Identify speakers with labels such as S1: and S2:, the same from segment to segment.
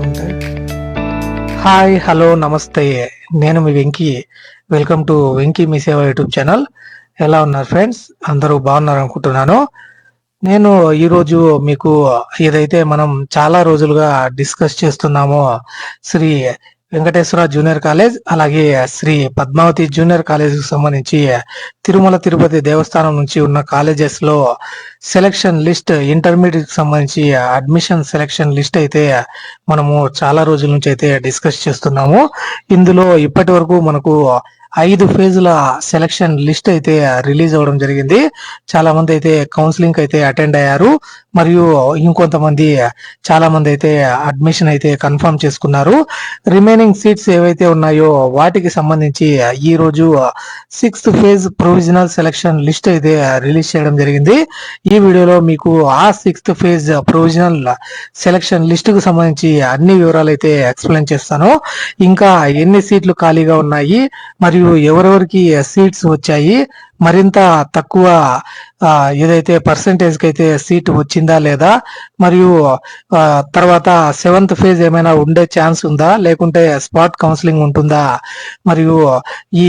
S1: ఉంటాయి. Hi, hello, నమస్తే. నేను మీ వెంకీ. వెల్కమ్ టు వెంకీ మీ సేవ యూట్యూబ్ ఛానల్. ఎలా ఉన్నారు ఫ్రెండ్స్? అందరూ బాగున్నారు అనుకుంటున్నాను. నేను ఈరోజు మీకు ఏదైతే మనం చాలా రోజులుగా డిస్కస్ చేస్తున్నామో శ్రీ వెంకటేశ్వర జూనియర్ కాలేజ్ అలాగే శ్రీ పద్మావతి జూనియర్ కాలేజ్ కి సంబంధించి తిరుమల తిరుపతి దేవస్థానం నుంచి ఉన్న కాలేజెస్ లో సెలక్షన్ లిస్ట్, ఇంటర్మీడియట్ కి సంబంధించి అడ్మిషన్ సెలక్షన్ లిస్ట్ అయితే మనము చాలా రోజుల నుంచి అయితే డిస్కస్ చేస్తున్నాము. ఇందులో ఇప్పటి వరకు మనకు 5 ఫేజుల సెలక్షన్ లిస్ట్ అయితే రిలీజ్ అవ్వడం జరిగింది. చాలా మంది అయితే కౌన్సిలింగ్ అయితే అటెండ్ అయ్యారు. మరియు ఇంకొంతమంది చాలా మంది అయితే అడ్మిషన్ అయితే కన్ఫర్మ్ చేసుకున్నారు. రిమైనింగ్ సీట్స్ ఏవైతే ఉన్నాయో వాటికి సంబంధించి ఈ రోజు 6th phase provisional selection list అయితే రిలీజ్ చేయడం జరిగింది. ఈ వీడియోలో మీకు ఆ 6th phase provisional selection list కు సంబంధించి అన్ని వివరాలు అయితే ఎక్స్ప్లెయిన్ చేస్తాను. ఇంకా ఎన్ని సీట్లు ఖాళీగా ఉన్నాయి, మరియు ఎవరెవరికి సీట్స్ వచ్చాయి, మరింత తక్కువ ఏదైతే పర్సెంటేజ్ కి అయితే సీట్ వచ్చిందా లేదా, మరియు తర్వాత 7th ఫేజ్ ఏమైనా ఉండే ఛాన్స్ ఉందా, లేకుంటే స్పాట్ కౌన్సిలింగ్ ఉంటుందా, మరియు ఈ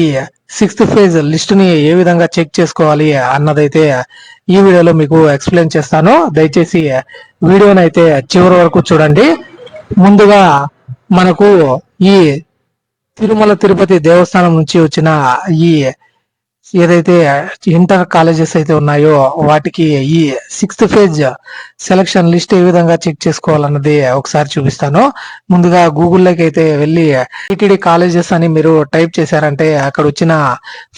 S1: 6th ఫేజ్ లిస్ట్ ని ఏ విధంగా చెక్ చేసుకోవాలి అన్నదైతే ఈ వీడియోలో మీకు ఎక్స్ప్లెయిన్ చేస్తాను. దయచేసి వీడియోని అయితే చివరి వరకు చూడండి. ముందుగా మనకు ఈ తిరుమల తిరుపతి దేవస్థానం నుంచి వచ్చిన ఈ ఏదైతే ఇంటర్ కాలేజెస్ అయితే ఉన్నాయో వాటికి ఈ 6th ఫేజ్ సెలక్షన్ లిస్ట్ ఏ విధంగా చెక్ చేసుకోవాలన్నది ఒకసారి చూపిస్తాను. ముందుగా గూగుల్లోకి అయితే వెళ్ళి టిటిడి కాలేజెస్ అని మీరు టైప్ చేశారంటే అక్కడ వచ్చిన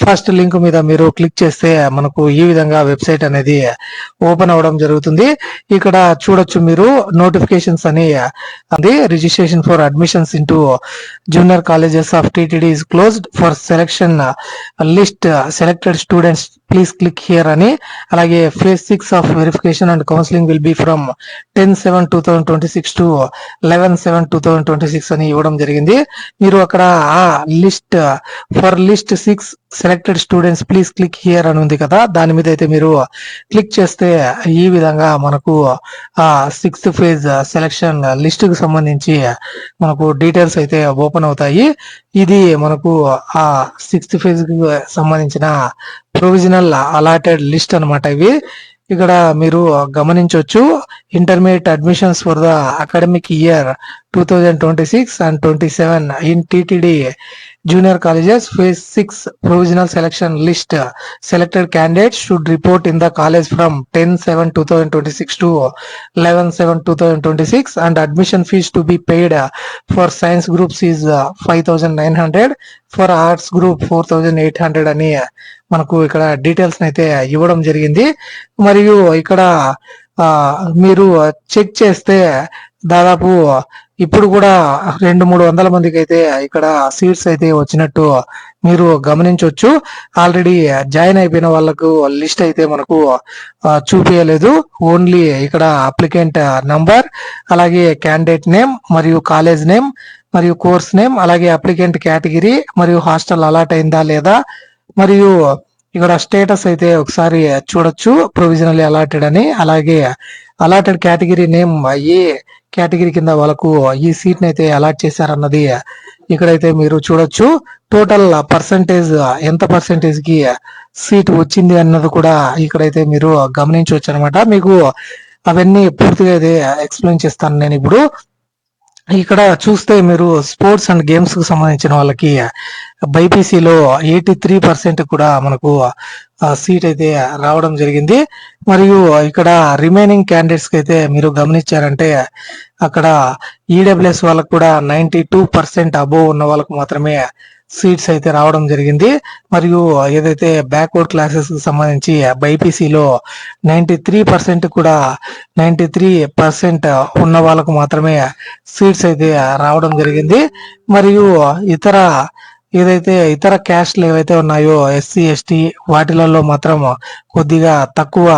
S1: ఫస్ట్ లింక్ మీద మీరు క్లిక్ చేస్తే మనకు ఈ విధంగా వెబ్సైట్ అనేది ఓపెన్ అవ్వడం జరుగుతుంది. ఇక్కడ చూడొచ్చు మీరు నోటిఫికేషన్స్ అని అది registration for admissions into junior colleges of TTD is closed for selection list selected students please click here అని, అలాగే phase 6 of verification and counselling will be from 10/7/2026 to 11/7/2026 అని ఇవ్వడం జరిగింది. మీరు అక్కడ ఆ list for list 6 selected students please click here అని ఉంది కదా, దాని మీద అయితే మీరు క్లిక్ చేస్తే ఈ విధంగా మనకు ఆ 6th ఫేజ్ సెలక్షన్ లిస్ట్ కు సంబంధించి మనకు డీటెయిల్స్ అయితే ఓపెన్ అవుతాయి. ఇది మనకు ఆ 6th ఫేజ్ కి సంబంధించిన ప్రొవిజనల్ అలాటెడ్ లిస్ట్ అన్నమాట. ఇవి ఇక్కడ మీరు గమనించవచ్చు. Intermediate admissions for the academic year 2026 and 27 in TTD junior colleges phase 6 provisional selection list. Selected candidates should report in the college from 10/7/2026 to 11/7/2026 and admission fees to be paid for science groups is 5,900, for arts group 4,800 అని మనకు ఇక్కడ details అయితే ఇవ్వడం జరిగింది. మరియు ఇక్కడ మీరు check చేస్తే దాదాపు ఇప్పుడు కూడా 200-300 మందికి అయితే ఇక్కడ సీట్స్ అయితే వచ్చినట్టు మీరు గమనించవచ్చు. ఆల్రెడీ జాయిన్ అయిపోయిన వాళ్ళకు లిస్ట్ అయితే మనకు చూపించలేదు. ఓన్లీ ఇక్కడ అప్లికెంట్ నంబర్, అలాగే క్యాండిడేట్ నేమ్, మరియు కాలేజ్ నేమ్, మరియు కోర్స్ నేమ్, అలాగే అప్లికెంట్ కేటగిరీ, మరియు హాస్టల్ అలాట్ అయిందా లేదా, మరియు ఇక్కడ స్టేటస్ అయితే ఒకసారి చూడొచ్చు, ప్రొవిజనల్లీ అలాటెడ్ అని. అలాగే అలాటెడ్ కేటగిరీ నేమ్, ఏ కేటగిరీ కింద వాళ్ళకు ఈ సీట్ ని అయితే అలాట్ చేశారన్నది ఇక్కడైతే మీరు చూడొచ్చు. టోటల్ పర్సంటేజ్ ఎంత పర్సంటేజ్ కి సీట్ వచ్చింది అన్నది కూడా ఇక్కడైతే మీరు గమనించవచ్చు అనమాట. మీకు అవన్నీ పూర్తిగా అయితే ఎక్స్ప్లెయిన్ చేస్తాను నేను ఇప్పుడు. ఇక్కడ చూస్తే మీరు స్పోర్ట్స్ అండ్ గేమ్స్ కు సంబంధించిన వాళ్ళకి బైపీసీలో 83% కూడా మనకు సీట్ అయితే రావడం జరిగింది. మరియు ఇక్కడ రిమైనింగ్ క్యాండిడేట్స్ కి అయితే మీరు గమనించారంటే అక్కడ ఈడబ్ల్యూఎస్ వాళ్ళకు కూడా 92% అబోవ్ ఉన్న వాళ్ళకు మాత్రమే సీట్స్ అయితే రావడం జరిగింది. మరియు ఏదైతే బ్యాక్వర్డ్ క్లాసెస్ కి సంబంధించి బైపీసీలో 93% కూడా 93% ఉన్న వాళ్ళకు మాత్రమే సీట్స్ అయితే రావడం జరిగింది. మరియు ఇతర క్యాస్ట్లు ఏవైతే ఉన్నాయో ఎస్సీ ఎస్టీ వాటిలలో మాత్రం కొద్దిగా తక్కువ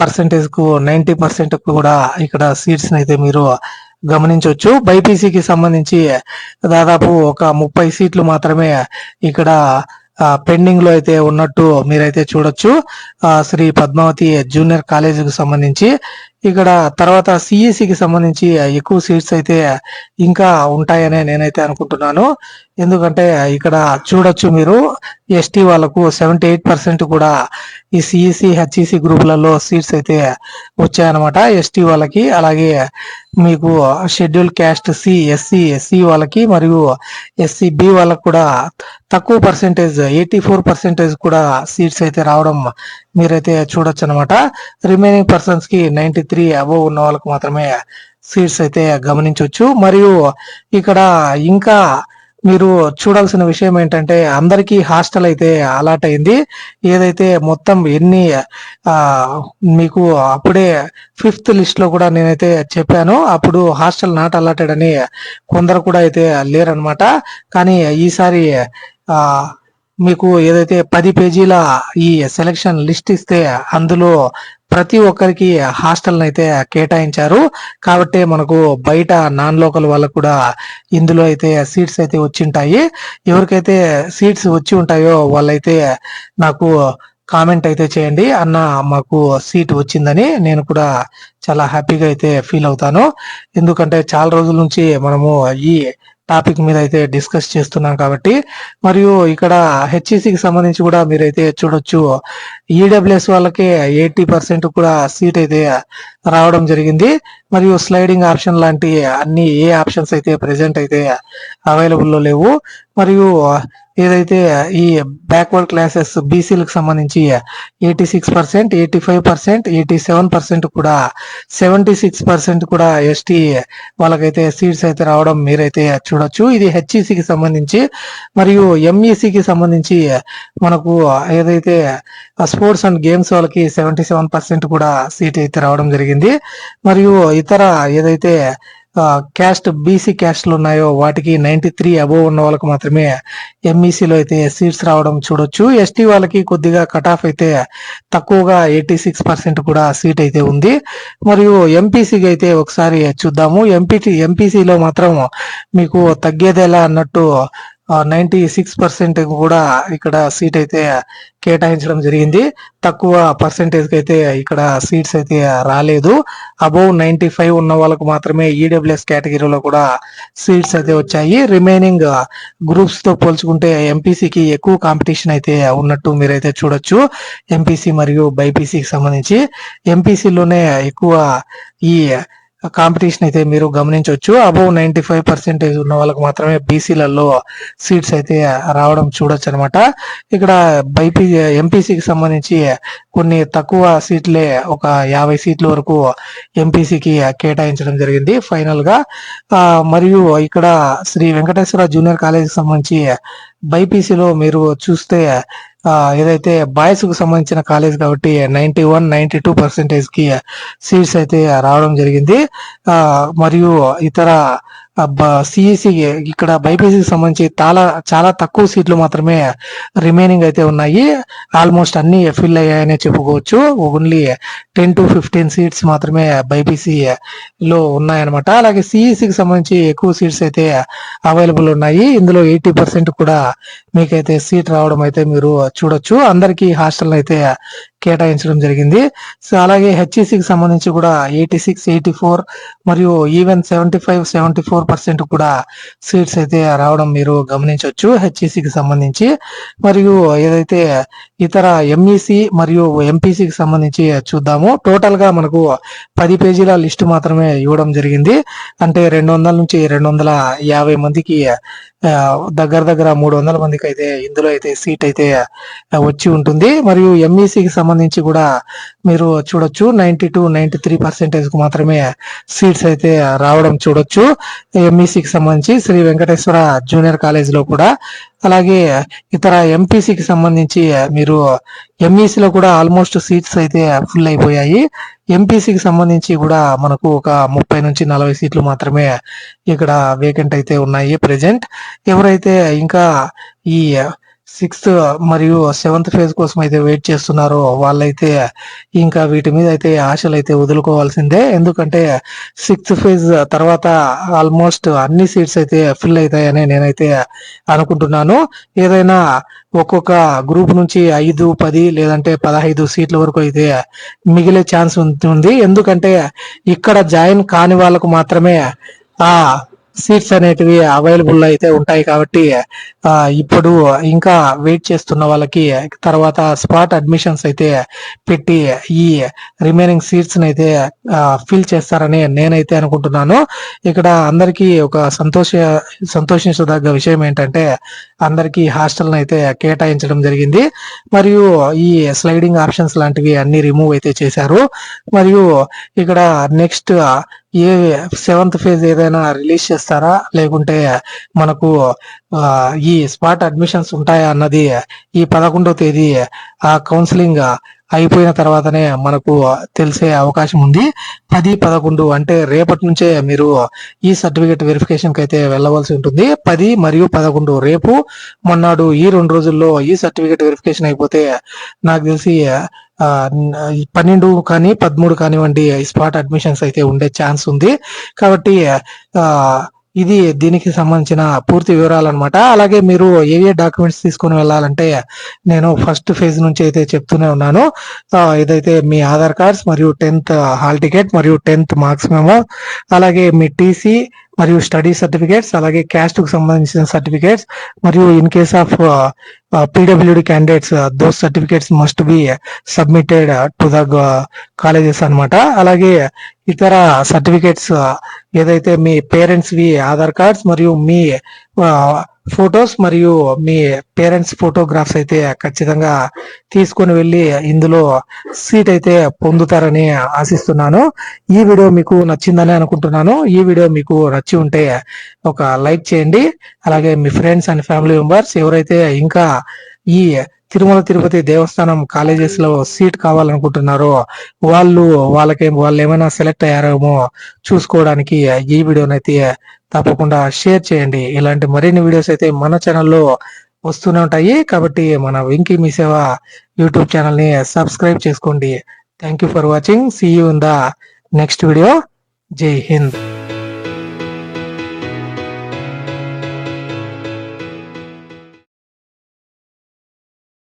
S1: పర్సెంటేజ్ కు 90% కూడా ఇక్కడ సీట్స్ అయితే మీరు గమనించవచ్చు. బైపీసీకి సంబంధించి దాదాపు ఒక 30 సీట్లు మాత్రమే ఇక్కడ పెండింగ్ లో అయితే ఉన్నట్టు మీరైతే చూడొచ్చు. శ్రీ పద్మావతి జూనియర్ కాలేజీకి సంబంధించి ఇక్కడ తర్వాత సిఈసికి సంబంధించి ఎక్కువ సీట్స్ అయితే ఇంకా ఉంటాయనే నేనైతే అనుకుంటున్నాను. ఎందుకంటే ఇక్కడ చూడొచ్చు మీరు ఎస్టీ వాళ్ళకు 78% కూడా ఈ సిఈసి హెచ్ఈసి గ్రూపులలో సీట్స్ అయితే వచ్చాయన్నమాట ఎస్టీ వాళ్ళకి. అలాగే మీకు schedule caste C SC SC వాళ్ళకి మరియు ఎస్సీ బి వాళ్ళకి కూడా తక్కువ పర్సెంటేజ్ 84% కూడా సీట్స్ అయితే రావడం మీరైతే చూడొచ్చు అనమాట. రిమైనింగ్ పర్సన్స్ కి 93 అబోవ్ ఉన్న వాళ్ళకి మాత్రమే సీట్స్ అయితే గమనించవచ్చు. మరియు ఇక్కడ ఇంకా మీరు చూడాల్సిన విషయం ఏంటంటే అందరికీ హాస్టల్ అయితే అలాట్ అయింది. ఏదైతే మొత్తం ఎన్ని మీకు అప్పుడే 5th లిస్ట్ లో కూడా నేనైతే చెప్పాను, అప్పుడు హాస్టల్ నాట్ అలాటెడ్ అని కొందరు కూడా అయితే లేరనమాట. కానీ ఈసారి ఆ మీకు ఏదైతే 10 పేజీల ఈ సెలక్షన్ లిస్ట్ ఇస్తే అందులో ప్రతి ఒక్కరికి హాస్టల్ అయితే కేటాయించారు. కాబట్టి మనకు బయట నాన్ లోకల్ వాళ్ళకు కూడా ఇందులో అయితే సీట్స్ అయితే వచ్చి ఉంటాయి. ఎవరికైతే సీట్స్ వచ్చి ఉంటాయో వాళ్ళైతే నాకు కామెంట్ అయితే చేయండి, అన్న మాకు సీట్ వచ్చిందని. నేను కూడా చాలా హ్యాపీగా అయితే ఫీల్ అవుతాను. ఎందుకంటే చాలా రోజుల నుంచి మనము ఈ టాపిక్ మీద అయితే డిస్కస్ చేస్తున్నాం కాబట్టి. మరియు ఇక్కడ హెచ్ఈసికి సంబంధించి కూడా మీరైతే చూడొచ్చు, ఈడబ్ల్యూఎస్ వాళ్ళకి 80% కూడా సీట్ అయితే రావడం జరిగింది. మరియు స్లైడింగ్ ఆప్షన్ లాంటి అన్ని ఏ ఆప్షన్స్ అయితే ప్రెసెంట్ అయితే అవైలబుల్ లో లేవు. మరియు ఏదైతే ఈ బ్యాక్వర్డ్ క్లాసెస్ బీసీలకు సంబంధించి 86%, 85%, 87% కూడా 76% కూడా ఎస్టీ వాళ్ళకైతే సీట్స్ అయితే రావడం మీరైతే చూడొచ్చు. ఇది హెచ్ఈసికి సంబంధించి. మరియు ఎంఈసికి సంబంధించి మనకు ఏదైతే స్పోర్ట్స్ అండ్ గేమ్స్ వాళ్ళకి 77% కూడా సీట్ అయితే రావడం జరిగింది. మరియు ఇతర ఏదైతే క్యాస్ట్ బీసీ క్యాస్ట్లు ఉన్నాయో వాటికి 93 అబోవ్ ఉన్న వాళ్ళకి మాత్రమే ఎంఈసీలో అయితే సీట్స్ రావడం చూడొచ్చు. ఎస్టీ వాళ్ళకి కొద్దిగా కట్ ఆఫ్ అయితే తక్కువగా 86% కూడా సీట్ అయితే ఉంది. మరియు ఎంపీసీకి అయితే ఒకసారి చూద్దాము. ఎంపీసీలో మాత్రం మీకు తగ్గేదేలా అన్నట్టు 96% కూడా ఇక్కడ సీట్ అయితే కేటాయించడం జరిగింది. తక్కువ పర్సెంటేజ్ అయితే ఇక్కడ సీట్స్ అయితే రాలేదు. అబౌవ్ 95 ఉన్న వాళ్ళకు మాత్రమే ఈడబ్ల్యూఎస్ కేటగిరీలో కూడా సీట్స్ అయితే వచ్చాయి. రిమైనింగ్ గ్రూప్స్ తో పోల్చుకుంటే ఎంపీసీకి ఎక్కువ కాంపిటీషన్ అయితే ఉన్నట్టు మీరైతే చూడొచ్చు. ఎంపీసీ మరియు బైపీసీకి సంబంధించి ఎంపీసీలోనే ఎక్కువ ఈ కాంపిటీషన్ అయితే మీరు గమనించవచ్చు. అబౌవ్ 95% ఉన్న వాళ్ళకి మాత్రమే బీసీలలో సీట్స్ అయితే రావడం చూడొచ్చు అనమాట. ఇక్కడ ఎంపీసీకి సంబంధించి కొన్ని తక్కువ సీట్లే, ఒక 50 సీట్ల వరకు ఎంపీసీకి కేటాయించడం జరిగింది ఫైనల్ గా. మరియు ఇక్కడ శ్రీ వెంకటేశ్వర జూనియర్ కాలేజీకి సంబంధించి బైపీసీలో మీరు చూస్తే ఏదైతే బాయ్స్ కు సంబంధించిన కాలేజ్ కాబట్టి 91-92% కి సీట్స్ అయితే రావడం జరిగింది. మరియు ఇతర సిఈసి ఇక్కడ బైపీసీకి సంబంధించి చాలా తక్కువ సీట్లు మాత్రమే రిమైనింగ్ అయితే ఉన్నాయి. ఆల్మోస్ట్ అన్ని ఫిల్ అయ్యాయనే చెప్పుకోవచ్చు. ఓన్లీ 10 to 15 సీట్స్ మాత్రమే బైపీసీ లో ఉన్నాయన్నమాట. అలాగే సిఈసికి సంబంధించి ఎక్కువ సీట్స్ అయితే అవైలబుల్ ఉన్నాయి. ఇందులో 80% కూడా మీకైతే సీట్ రావడం అయితే మీరు చూడొచ్చు. అందరికీ హాస్టల్ అయితే కేటాయించడం జరిగింది. సో అలాగే హెచ్ఈసికి సంబంధించి కూడా 86, 84 మరియు ఈవెన్ 75-74% కూడా సీట్స్ అయితే రావడం మీరు గమనించవచ్చు హెచ్ఈసికి సంబంధించి. మరియు ఏదైతే ఇతర ఎంఈసి మరియు ఎంపీసీకి సంబంధించి చూద్దాము. టోటల్ గా మనకు 10 పేజీల లిస్ట్ మాత్రమే ఇవ్వడం జరిగింది. అంటే 200 నుంచి 250 మందికి దగ్గర 300 మందికి అయితే ఇందులో అయితే సీట్ అయితే వచ్చి ఉంటుంది. మరియు ఎంఈసికి సంబంధించి కూడా మీరు చూడొచ్చు 92-93% కు మాత్రమే సీట్స్ అయితే రావడం చూడొచ్చు ఎంఈసికి సంబంధించి శ్రీ వెంకటేశ్వర జూనియర్ కాలేజ్ లో కూడా. అలాగే ఇతర ఎంపీసీకి సంబంధించి మీరు ఎంఈసీలో కూడా ఆల్మోస్ట్ సీట్స్ అయితే ఫుల్ అయిపోయాయి. ఎంపీసీకి సంబంధించి కూడా మనకు ఒక 30 నుంచి 40 సీట్లు మాత్రమే ఇక్కడ వేకెంట్ అయితే ఉన్నాయి ప్రెజెంట్. ఎవరైతే ఇంకా ఈ సిక్స్త్ మరియు సెవెంత్ ఫేజ్ కోసం అయితే వెయిట్ చేస్తున్నారో వాళ్ళైతే ఇంకా వీటి మీద అయితే ఆశలు అయితే వదులుకోవాల్సిందే. ఎందుకంటే సిక్స్త్ ఫేజ్ తర్వాత ఆల్మోస్ట్ అన్ని సీట్స్ అయితే ఫిల్ అవుతాయని నేనైతే అనుకుంటున్నాను. ఏదైనా ఒక్కొక్క గ్రూప్ నుంచి 5, 10 లేదంటే 15 సీట్ల వరకు అయితే మిగిలే ఛాన్స్ ఉంటుంది. ఎందుకంటే ఇక్కడ జాయిన్ కాని వాళ్ళకు మాత్రమే ఆ సీట్స్ అనేటివి అవైలబుల్ అయితే ఉంటాయి కాబట్టి ఇప్పుడు ఇంకా వెయిట్ చేస్తున్న వాళ్ళకి తర్వాత స్పాట్ అడ్మిషన్స్ అయితే పెట్టి ఈ రిమైనింగ్ సీట్స్ అయితే ఫిల్ చేస్తారని నేనైతే అనుకుంటున్నాను. ఇక్కడ అందరికీ ఒక సంతోషించదగ్గ విషయం ఏంటంటే అందరికీ హాస్టల్ అయితే కేటాయించడం జరిగింది. మరియు ఈ స్లైడింగ్ ఆప్షన్స్ లాంటివి అన్ని రిమూవ్ అయితే చేశారు. మరియు ఇక్కడ నెక్స్ట్ ఏ సెవెంత్ ఫేజ్ ఏదైనా రిలీజ్ చేస్తారా లేకుంటే మనకు ఈ స్పాట్ అడ్మిషన్స్ ఉంటాయా అన్నది ఈ 11వ తేదీ ఆ కౌన్సిలింగ్ అయిపోయిన తర్వాతనే మనకు తెలిసే అవకాశం ఉంది. 10, 11 అంటే రేపటి నుంచే మీరు ఈ సర్టిఫికేట్ వెరిఫికేషన్ కి అయితే వెళ్ళవలసి ఉంటుంది. 10 మరియు 11 రేపు మొన్నాడు ఈ 2 రోజుల్లో ఈ సర్టిఫికేట్ వెరిఫికేషన్ అయిపోతే నాకు తెలిసి 12 కానీ 13 కానివ్వండి స్పాట్ అడ్మిషన్స్ అయితే ఉండే ఛాన్స్ ఉంది. కాబట్టి ఇది దీనికి సంబంధించిన పూర్తి వివరాలు అనమాట. అలాగే మీరు ఏ డాక్యుమెంట్స్ తీసుకొని వెళ్ళాలంటే నేను ఫస్ట్ ఫేజ్ నుంచి అయితే చెప్తూనే ఉన్నాను. ఇదైతే మీ ఆధార్ కార్డ్స్ మరియు 10th హాల్ టికెట్ మరియు 10th మార్క్స్ మెమో, అలాగే మీ టీసీ మరియు స్టడీ సర్టిఫికేట్స్, అలాగే క్యాస్ట్ కు సంబంధించిన సర్టిఫికేట్స్, మరియు in case of PWD candidates those certificates must be submitted to the colleges అనమాట. అలాగే ఇతర సర్టిఫికేట్స్ ఏదైతే మీ పేరెంట్స్ వి ఆధార్ కార్డ్స్ మరియు మీ ఫొటోస్ మరియు మీ పేరెంట్స్ ఫోటోగ్రాఫ్స్ అయితే ఖచ్చితంగా తీసుకొని వెళ్ళి ఇందులో సీట్ అయితే పొందుతారని ఆశిస్తున్నాను. ఈ వీడియో మీకు నచ్చిందని అనుకుంటున్నాను. ఈ వీడియో మీకు నచ్చి ఉంటే ఒక లైక్ చేయండి. అలాగే మీ ఫ్రెండ్స్ అండ్ ఫ్యామిలీ మెంబర్స్ ఎవరైతే ఇంకా ఈ తిరుమల తిరుపతి దేవస్థానం కాలేజెస్ లో సీట్ కావాలనుకుంటున్నారో వాళ్ళు ఏమైనా సెలెక్ట్ అయ్యారేమో చూసుకోవడానికి ఈ వీడియోనైతే తప్పకుండా షేర్ చేయండి. ఇలాంటి మరిన్ని వీడియోస్ అయితే మన ఛానల్లో వస్తూనే ఉంటాయి. కాబట్టి మన వెంకీ మీ సేవ యూట్యూబ్ ఛానల్ ని సబ్స్క్రైబ్ చేసుకోండి. Thank you for watching. See you in the next video. Jai Hind.